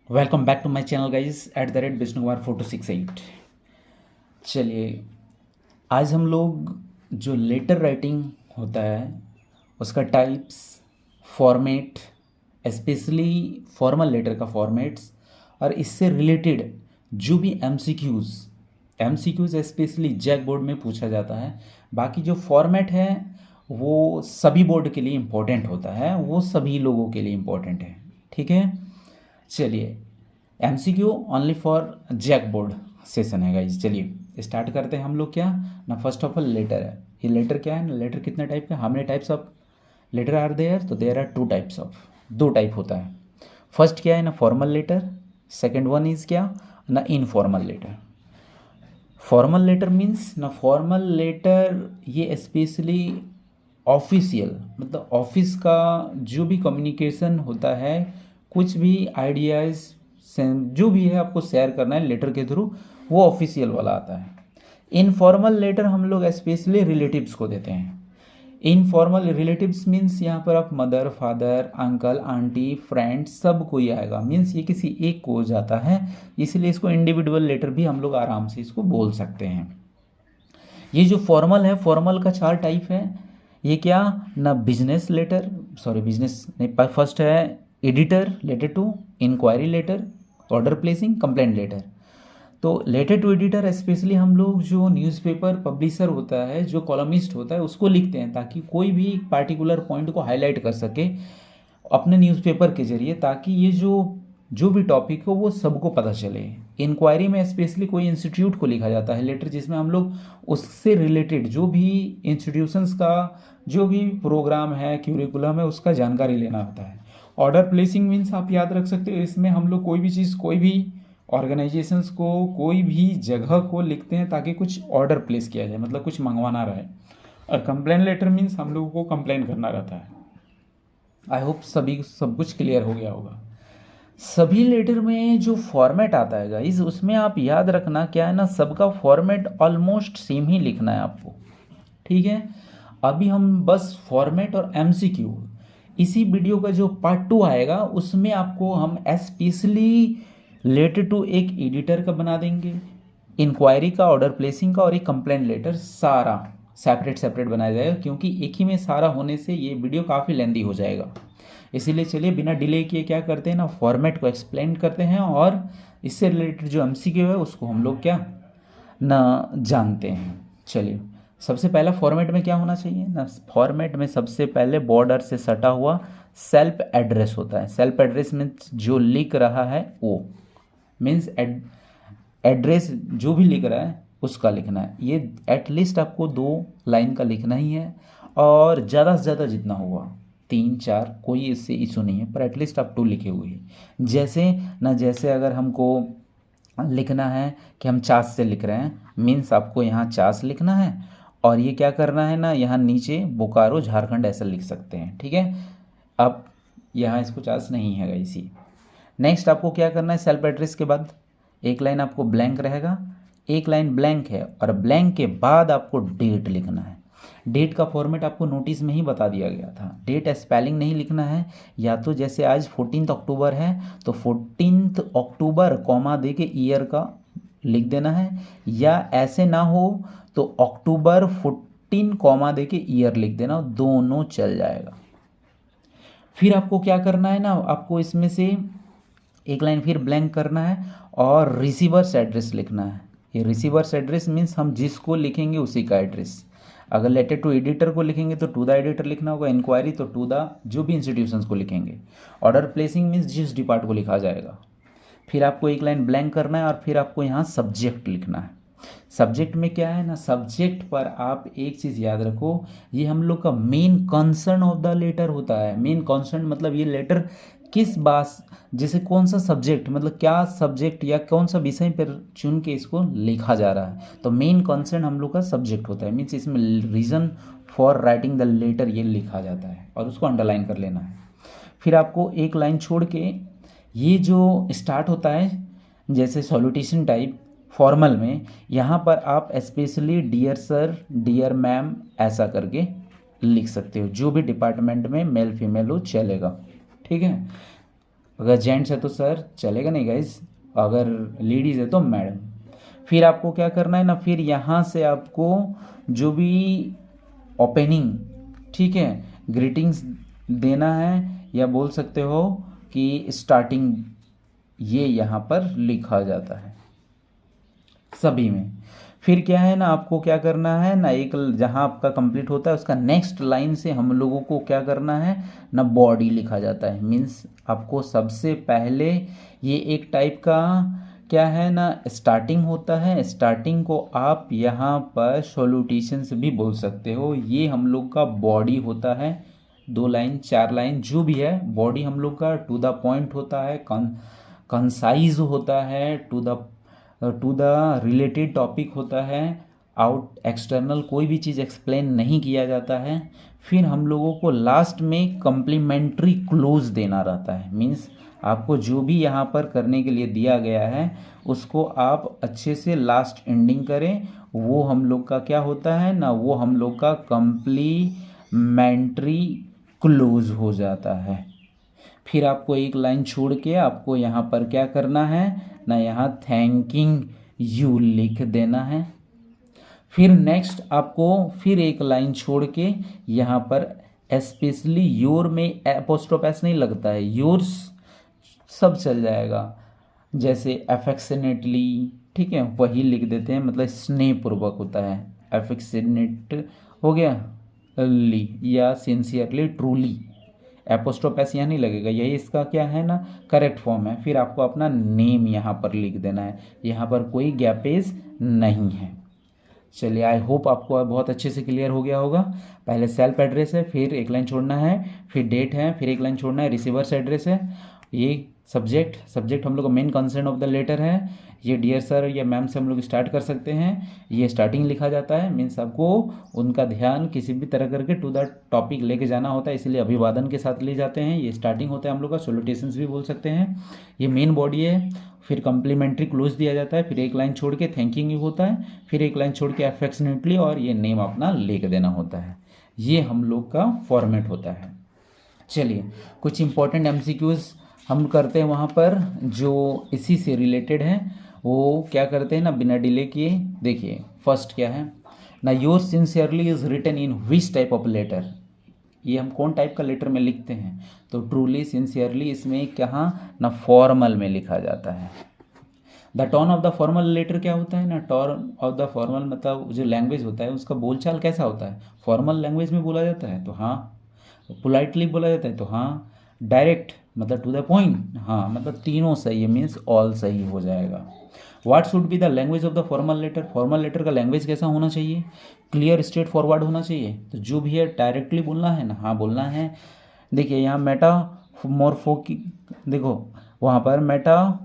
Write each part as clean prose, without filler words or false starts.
Welcome back to my channel guys @Vishnu Kumar 4268। चलिए, आज हम लोग जो लेटर राइटिंग होता है उसका types, format, specially formal letter का फॉर्मेट्स और इससे रिलेटेड जो भी एमसीक्यूज़ स्पेशली जैक बोर्ड में पूछा जाता है। बाकी जो फॉर्मेट है वो सभी बोर्ड के लिए इम्पोर्टेंट होता है, वो सभी लोगों के लिए इम्पोर्टेंट है। ठीक है, चलिए, MCQ only for JAC board session है गाइज। चलिए स्टार्ट करते हैं हम लोग। क्या ना, फर्स्ट ऑफ ऑल लेटर है। ये लेटर क्या है ना, लेटर कितने टाइप का, how many types of letter are there, तो there are two types of, दो टाइप होता है। फर्स्ट क्या है ना, formal letter. Second one is क्या ना, informal letter. Formal letter means ना, फॉर्मल लेटर ये स्पेशली ऑफिशियल, मतलब ऑफिस का जो भी कम्युनिकेशन होता है, कुछ भी आइडियाज़ जो भी है आपको शेयर करना है लेटर के थ्रू, वो ऑफिशियल वाला आता है। इनफॉर्मल लेटर हम लोग स्पेशली रिलेटिव्स को देते हैं। इनफॉर्मल रिलेटिव्स मीन्स यहाँ पर आप mother, father, uncle, aunty, friend सब कोई आएगा, मीन्स ये किसी एक को हो जाता है, इसलिए इसको इंडिविजुअल लेटर भी हम लोग आराम से इसको बोल सकते हैं। ये जो फॉर्मल है, फॉर्मल का चार टाइप है। ये क्या ना, बिजनेस लेटर, सॉरी बिजनेस नहीं, फर्स्ट है editor letter to, inquiry letter, order placing, complaint letter. तो लेटर टू एडिटर स्पेशली हम लोग जो न्यूज़पेपर पब्लिशर होता है, जो कॉलमिस्ट होता है, उसको लिखते हैं ताकि कोई भी पार्टिकुलर पॉइंट को हाईलाइट कर सके अपने न्यूज़पेपर के जरिए, ताकि ये जो भी टॉपिक हो वो सबको पता चले। इंक्वायरी में स्पेशली कोई इंस्टीट्यूट को लिखा जाता है लेटर, जिसमें हम लोग उससे रिलेटेड जो भी इंस्टीट्यूशंस का जो भी प्रोग्राम है, क्यूरिकुलम है, उसका जानकारी लेना होता है। ऑर्डर प्लेसिंग मीन्स आप याद रख सकते हो, इसमें हम लोग कोई भी चीज़, कोई भी ऑर्गेनाइजेशंस को, कोई भी जगह को लिखते हैं ताकि कुछ ऑर्डर प्लेस किया जाए, मतलब कुछ मंगवाना रहे। और कंप्लेन लेटर मीन्स हम लोगों को कंप्लेन करना रहता है। आई होप सभी सब कुछ क्लियर हो गया होगा। सभी लेटर में जो फॉर्मेट आता है गाइस, उसमें आप याद रखना क्या है ना, सबका फॉर्मेट ऑलमोस्ट सेम ही लिखना है आपको। ठीक है, अभी हम बस फॉर्मेट और एमसीक्यू, इसी वीडियो का जो पार्ट 2 आएगा उसमें आपको हम स्पेशली लेटर टू एक एडिटर का बना देंगे, इंक्वायरी का, ऑर्डर प्लेसिंग का और एक कंप्लेंट लेटर, सारा सेपरेट सेपरेट बनाया जाएगा, क्योंकि एक ही में सारा होने से ये वीडियो काफ़ी लेंदी हो जाएगा। इसीलिए चलिए बिना डिले किए क्या करते हैं ना, फॉर्मेट को एक्सप्लेन करते हैं और इससे रिलेटेड जो एमसीक्यू है उसको हम लोग क्या ना जानते हैं। चलिए, सबसे पहला फॉर्मेट में क्या होना चाहिए ना, फॉर्मेट में सबसे पहले बॉर्डर से सटा हुआ सेल्फ एड्रेस होता है। सेल्फ एड्रेस मीन्स जो लिख रहा है वो, मीन्स एड्रेस जो भी लिख रहा है उसका लिखना है। ये एटलीस्ट आपको 2 लाइन का लिखना ही है, और ज़्यादा से ज़्यादा जितना हुआ 3-4, कोई इससे इशू नहीं है, पर एटलीस्ट आप 2 लिखे हुए हैं। जैसे अगर हमको लिखना है कि हम चास से लिख रहे हैं, मीन्स आपको यहाँ चास लिखना है, और ये क्या करना है ना, यहाँ नीचे बोकारो झारखंड ऐसा लिख सकते हैं। ठीक है, अब यहाँ इसको चास नहीं है इसी। नेक्स्ट आपको क्या करना है, सेल्फ एड्रेस के बाद एक लाइन आपको ब्लैंक रहेगा, एक लाइन ब्लैंक है, और ब्लैंक के बाद आपको डेट लिखना है। डेट का फॉर्मेट आपको नोटिस में ही बता दिया गया था। डेट स्पेलिंग नहीं लिखना है, या तो जैसे आज 14 अक्टूबर है तो 14 अक्टूबर कॉमा दे के ईयर का लिख देना है, या ऐसे ना हो तो अक्टूबर 14 कॉमा दे के ईयर लिख देना, दोनों चल जाएगा। फिर आपको क्या करना है ना, आपको इसमें से एक लाइन फिर ब्लैंक करना है और रिसीवर्स एड्रेस लिखना है। ये रिसीवर्स एड्रेस मीन्स हम जिसको लिखेंगे उसी का एड्रेस। अगर लेटर टू एडिटर को लिखेंगे तो टू द एडिटर लिखना होगा, इंक्वायरी तो टू द जो भी इंस्टीट्यूशंस को लिखेंगे, ऑर्डर प्लेसिंग मीन्स जिस डिपार्ट को लिखा जाएगा। फिर आपको एक लाइन ब्लैंक करना है और फिर आपको यहाँ सब्जेक्ट लिखना है। सब्जेक्ट में क्या है ना, सब्जेक्ट पर आप एक चीज़ याद रखो, ये हम लोग का main concern of the letter होता है। मेन कंसर्न मतलब ये लेटर किस बात, जैसे कौन सा सब्जेक्ट, मतलब क्या सब्जेक्ट या कौन सा विषय पर चुन के इसको लिखा जा रहा है, तो मेन कंसर्न हम लोग का सब्जेक्ट होता है। मीन्स इसमें reason for writing the letter ये लिखा जाता है और उसको अंडरलाइन कर लेना है। फिर आपको एक लाइन छोड़ के ये जो स्टार्ट होता है जैसे सॉल्यूटेशन टाइप फॉर्मल में, यहाँ पर आप specially dear sir, dear ma'am ऐसा करके लिख सकते हो, जो भी डिपार्टमेंट में मेल फीमेल हो चलेगा। ठीक है, अगर जेंट्स है तो सर चलेगा नहीं गाइस, अगर लेडीज़ है तो मैडम। फिर आपको क्या करना है ना, फिर यहाँ से आपको जो भी ओपनिंग, ठीक है, ग्रीटिंग्स देना है, या बोल सकते हो कि स्टार्टिंग, ये यहाँ पर लिखा जाता है सभी में। फिर क्या है ना, आपको क्या करना है ना, एक जहाँ आपका कंप्लीट होता है उसका नेक्स्ट लाइन से हम लोगों को क्या करना है ना, बॉडी लिखा जाता है। मीन्स आपको सबसे पहले ये एक टाइप का क्या है ना, स्टार्टिंग होता है। स्टार्टिंग को आप यहाँ पर सॉल्यूटेशंस भी बोल सकते हो। ये हम लोग का बॉडी होता है, 2 लाइन 4 लाइन जो भी है, बॉडी हम लोग का टू द पॉइंट होता है, कंसाइज होता है, टू द रिलेटेड टॉपिक होता है, आउट एक्सटर्नल कोई भी चीज़ एक्सप्लेन नहीं किया जाता है। फिर हम लोगों को लास्ट में कम्प्लीमेंट्री क्लोज देना रहता है। मीन्स आपको जो भी यहाँ पर करने के लिए दिया गया है उसको आप अच्छे से लास्ट एंडिंग करें, वो हम लोग का क्या होता है ना, वो हम लोग का कम्प्लीमेंट्री क्लोज हो जाता है। फिर आपको एक लाइन छोड़ के आपको यहाँ पर क्या करना है ना, यहाँ थैंकिंग यू लिख देना है। फिर नेक्स्ट आपको फिर एक लाइन छोड़ के यहाँ पर स्पेशली योर में एपोस्ट्रोफ एस नहीं लगता है, योर्स सब चल जाएगा, जैसे अफेक्शनेटली, ठीक है, वही लिख देते हैं, मतलब स्नेहपूर्वक होता है, अफेक्शनेट हो गया ली, या सिंसियरली ट्रूली, एपोस्ट्रोफ एस यहाँ नहीं लगेगा, यही इसका क्या है ना करेक्ट फॉर्म है। फिर आपको अपना नेम यहाँ पर लिख देना है, यहाँ पर कोई गैपेज नहीं है। चलिए, आई होप आपको बहुत अच्छे से क्लियर हो गया होगा। पहले सेल्फ एड्रेस है, फिर एक लाइन छोड़ना है, फिर डेट है, फिर एक लाइन छोड़ना है, रिसीवर्स एड्रेस है, ये सब्जेक्ट हम लोग का main concern of the letter है, ये डियर सर या मैम से हम लोग स्टार्ट कर सकते हैं, ये स्टार्टिंग लिखा जाता है। मीन्स आपको उनका ध्यान किसी भी तरह करके टू द टॉपिक लेके जाना होता है, इसलिए अभिवादन के साथ ले जाते हैं। ये स्टार्टिंग होता है हम लोग का, सॉल्यूटेशंस भी बोल सकते हैं, ये मेन बॉडी है। फिर कम्प्लीमेंट्री क्लोज दिया जाता है, फिर एक लाइन छोड़ के थैंकिंग यू होता है, फिर एक लाइन छोड़ के अफेक्शनेटली, और ये नेम अपना लिख देना होता है। ये हम लोग का फॉर्मेट होता है। चलिए, कुछ इंपॉर्टेंट एमसीक्यूज हम करते हैं वहाँ पर जो इसी से रिलेटेड है, वो क्या करते हैं ना बिना डिले किए। देखिए, फर्स्ट क्या है ना, yours sincerely is written in which type of letter, ये हम कौन टाइप का लेटर में लिखते हैं, तो ट्रूली सिंसियरली इसमें कहाँ ना फॉर्मल में लिखा जाता है। The tone of the formal letter क्या होता है ना, टोन ऑफ द फॉर्मल मतलब जो लैंग्वेज होता है उसका बोलचाल कैसा होता है, फॉर्मल लैंग्वेज में बोला जाता है तो हाँ, पोलाइटली बोला जाता है तो हाँ, डायरेक्ट मतलब टू द पॉइंट, हाँ मतलब तीनों सही है, मीन्स ऑल सही हो जाएगा। What should be the language of the formal letter, formal letter का लैंग्वेज कैसा होना चाहिए, क्लियर स्ट्रेट फॉरवर्ड होना चाहिए। तो जो भी है डायरेक्टली बोलना है ना, हाँ बोलना है। देखिए यहाँ मेटा मोरफो की, देखो वहाँ पर मेटा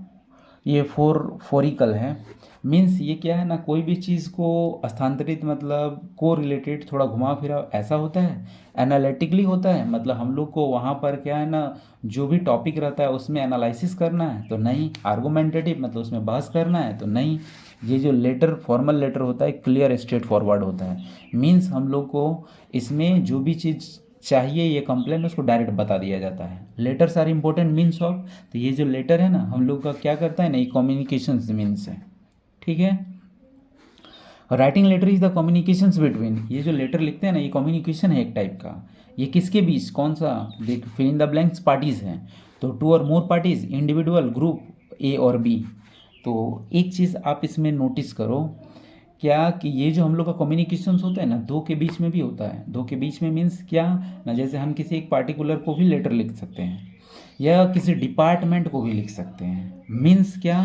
ये फोरिकल है, मीन्स ये क्या है ना, कोई भी चीज़ को स्थानांतरित मतलब को रिलेटेड थोड़ा घुमा फिरा ऐसा होता है। एनालिटिकली होता है, मतलब हम लोग को वहाँ पर क्या है ना, जो भी टॉपिक रहता है उसमें एनालिसिस करना है तो नहीं। आर्गुमेंटेटिव मतलब उसमें बहस करना है तो नहीं। ये जो लेटर फॉर्मल लेटर होता है क्लियर स्ट्रेट फॉरवर्ड होता है, मीन्स हम लोग को इसमें जो भी चीज़ चाहिए ये कंप्लेन उसको डायरेक्ट बता दिया जाता है। Letters are important means of, तो ये जो लेटर है ना हम लोग का क्या करता है ना, ये कम्युनिकेशन मीन्स है, ठीक है। Writing letter is the communications between, ये जो लेटर लिखते हैं ना ये कम्युनिकेशन है एक टाइप का। ये किसके बीच, कौन सा, देख fill in the blanks parties हैं, तो 2 और more parties, individual, group, A और बी। तो एक चीज़ आप इसमें नोटिस करो क्या कि ये जो हम लोग का कम्युनिकेशन होता है ना, 2 के बीच में भी होता है। 2 के बीच में मीन्स क्या ना, जैसे हम किसी एक पार्टिकुलर को भी लेटर लिख सकते हैं या किसी डिपार्टमेंट को भी लिख सकते हैं। मीन्स क्या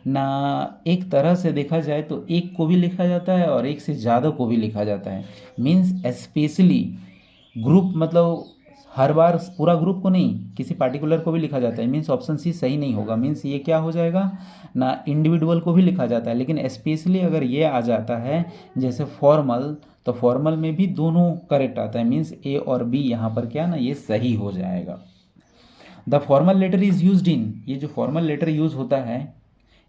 ना, एक तरह से देखा जाए तो एक को भी लिखा जाता है और एक से ज़्यादा को भी लिखा जाता है। मीन्स स्पेशली ग्रुप मतलब हर बार पूरा ग्रुप को नहीं, किसी पार्टिकुलर को भी लिखा जाता है। मीन्स ऑप्शन सी सही नहीं होगा। मीन्स ये क्या हो जाएगा ना, इंडिविजुअल को भी लिखा जाता है, लेकिन स्पेशली अगर ये आ जाता है जैसे फॉर्मल, तो फॉर्मल में भी दोनों करेक्ट आता है। मीन्स ए और बी यहाँ पर क्या ना, ये सही हो जाएगा। The formal letter is used in, ये जो फॉर्मल लेटर यूज़ होता है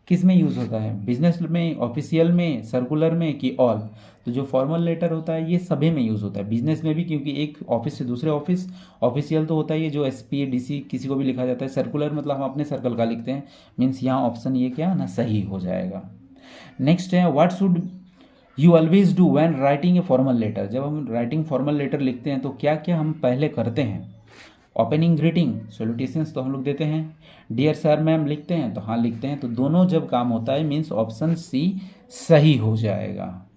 किस में यूज़ होता है, बिजनेस में, ऑफिशियल में, सर्कुलर में कि ऑल। तो जो फॉर्मल लेटर होता है ये सभी में यूज़ होता है, बिजनेस में भी क्योंकि एक ऑफिस से दूसरे ऑफिस, ऑफिशियल तो होता है ये जो एसपी डीसी किसी को भी लिखा जाता है, सर्कुलर मतलब हम अपने सर्कल का लिखते हैं। मीन्स यहाँ ऑप्शन ये क्या ना सही हो जाएगा। नेक्स्ट है what should you always do when writing a formal letter. जब हम राइटिंग फॉर्मल लेटर लिखते हैं तो क्या क्या हम पहले करते हैं। ओपनिंग ग्रीटिंग, सॉल्यूटेशंस तो हम लोग देते हैं। डियर सर मैम लिखते हैं तो हाँ लिखते हैं। तो दोनों जब काम होता है मीन्स ऑप्शन सी सही हो जाएगा।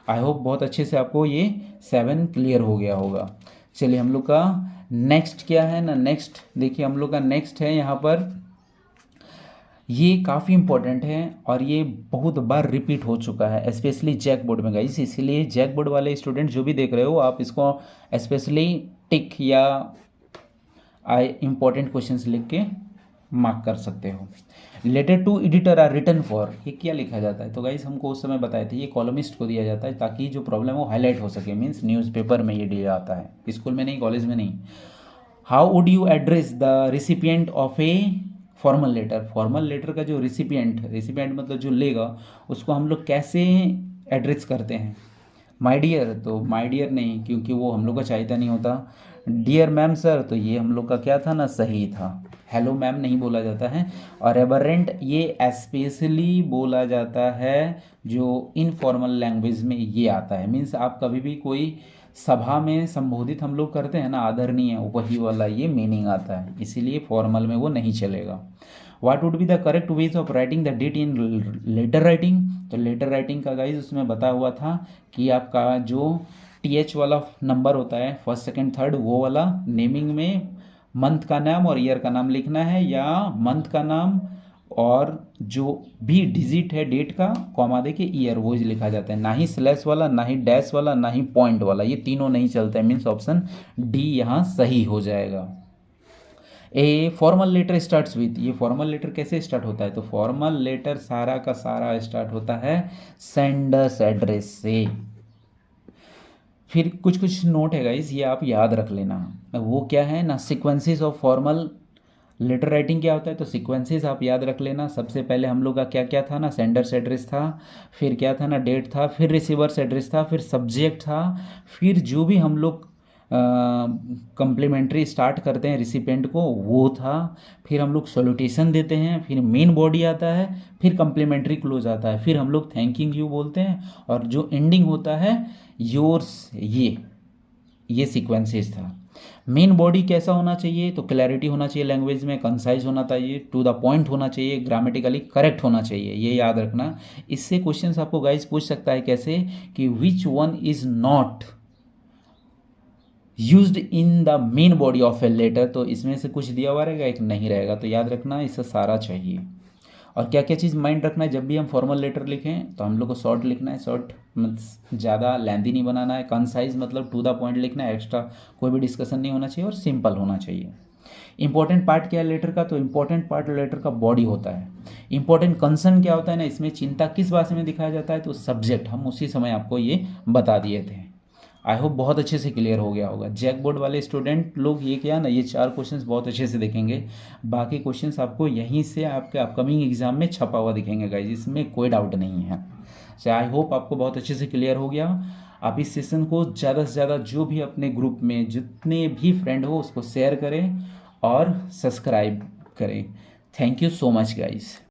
आई होप बहुत अच्छे से आपको ये 7 क्लियर हो गया होगा। चलिए हम लोग का नेक्स्ट क्या है ना, नेक्स्ट देखिए हम लोग का नेक्स्ट है यहाँ पर, ये काफ़ी इंपॉर्टेंट है और ये बहुत बार रिपीट हो चुका है स्पेशली जैक बोर्ड में गाइस। इसीलिए जैक बोर्ड वाले स्टूडेंट जो भी देख रहे हो आप इसको स्पेशली टिक या इंपॉर्टेंट क्वेश्चंस लिख के मार्क कर सकते हो। Letter to editor are written for, ये क्या लिखा जाता है। तो गाइस हमको उस समय बताए थे ये कॉलमिस्ट को दिया जाता है ताकि जो प्रॉब्लम है वो हाईलाइट हो सके। मीन्स न्यूज़पेपर में ये दिया जाता है, स्कूल में नहीं, कॉलेज में नहीं। How would you address the recipient of a formal letter. Formal letter का जो रिसिपिएंट मतलब जो लेगा उसको हम लोग कैसे एड्रेस करते हैं। माय डियर, तो माय डियर नहीं क्योंकि वो हम लोग का चाहता नहीं होता। डियर मैम सर, तो ये हम लोग का क्या था ना सही था। हेलो मैम नहीं बोला जाता है। और एबरेंट ये स्पेशली बोला जाता है जो इनफॉर्मल लैंग्वेज में ये आता है। मीन्स आप कभी भी कोई सभा में संबोधित हम लोग करते हैं ना आदरणीय, वही वाला ये मीनिंग आता है, इसीलिए फॉर्मल में वो नहीं चलेगा। What would be the correct ways of writing the date in letter writing. तो लेटर राइटिंग का गाइज उसमें बता हुआ था कि आपका जो टीएच वाला नंबर होता है फर्स्ट सेकंड थर्ड, वो वाला नेमिंग में मंथ का नाम और ईयर का नाम लिखना है, या मंथ का नाम और जो भी डिजिट है डेट का कॉमा दे के ईयर वो लिखा जाता है। ना ही स्लैश वाला, ना ही डैश वाला, ना ही पॉइंट वाला, ये तीनों नहीं चलता है। मीन्स ऑप्शन डी यहाँ सही हो जाएगा। A formal letter starts with, ये फॉर्मल लेटर कैसे स्टार्ट होता है। तो फॉर्मल लेटर सारा का सारा स्टार्ट होता है सेंडर्स एड्रेस से। फिर कुछ कुछ नोट है गाइस, ये आप याद रख लेना। वो क्या है ना, sequences of formal letter writing क्या होता है। तो सीक्वेंसेस आप याद रख लेना। सबसे पहले हम लोग का क्या क्या था ना, सेंडर्स एड्रेस था, फिर क्या था ना डेट था, फिर रिसीवर्स एड्रेस था, फिर सब्जेक्ट था, फिर जो भी हम लोग कम्प्लीमेंट्री स्टार्ट करते हैं रिसिपेंट को वो था, फिर हम लोग सॉल्यूटेशन देते हैं, फिर मेन बॉडी आता है, फिर कम्प्लीमेंट्री क्लोज आता है, फिर हम लोग थैंकिंग यू बोलते हैं और जो एंडिंग होता है योर्स। ये सीक्वेंसेस था। मेन बॉडी कैसा होना चाहिए, तो क्लैरिटी होना चाहिए लैंग्वेज में, कंसाइज होना चाहिए, टू द पॉइंट होना चाहिए, ग्रामेटिकली करेक्ट होना चाहिए, ये याद रखना। इससे क्वेश्चंस आपको गाइस पूछ सकता है कैसे कि which one is not used in the main body of a letter. तो इसमें से कुछ दिया हुआ रहेगा, एक नहीं रहेगा, तो याद रखना इससे सारा चाहिए। और क्या क्या चीज़ माइंड रखना है, जब भी हम फॉर्मल लेटर लिखें तो हम लोग को शॉर्ट लिखना है, शॉर्ट मतलब ज़्यादा लेंथी नहीं बनाना है, कंसाइज मतलब टू द पॉइंट लिखना है, एक्स्ट्रा कोई भी डिस्कशन नहीं होना चाहिए और सिंपल होना चाहिए। इंपॉर्टेंट पार्ट क्या है लेटर का, तो इंपॉर्टेंट पार्ट लेटर का बॉडी होता है। इंपॉर्टेंट कंसर्न क्या होता है ना, इसमें चिंता किस भाषा में दिखाया जाता है, तो सब्जेक्ट, हम उसी समय आपको ये बता दिए थे। आई होप बहुत अच्छे से क्लियर हो गया होगा। जैक बोर्ड वाले स्टूडेंट लोग ये क्या ना, ये 4 क्वेश्चंस बहुत अच्छे से देखेंगे, बाकी क्वेश्चंस आपको यहीं से आपके अपकमिंग एग्जाम में छपा हुआ दिखेंगे गाइज, इसमें कोई डाउट नहीं है। सो आई होप आपको बहुत अच्छे से क्लियर हो गया। आप इस सेशन को ज़्यादा से ज़्यादा जो भी अपने ग्रुप में जितने भी फ्रेंड हो उसको शेयर करें और सब्सक्राइब करें। Thank you so much guys.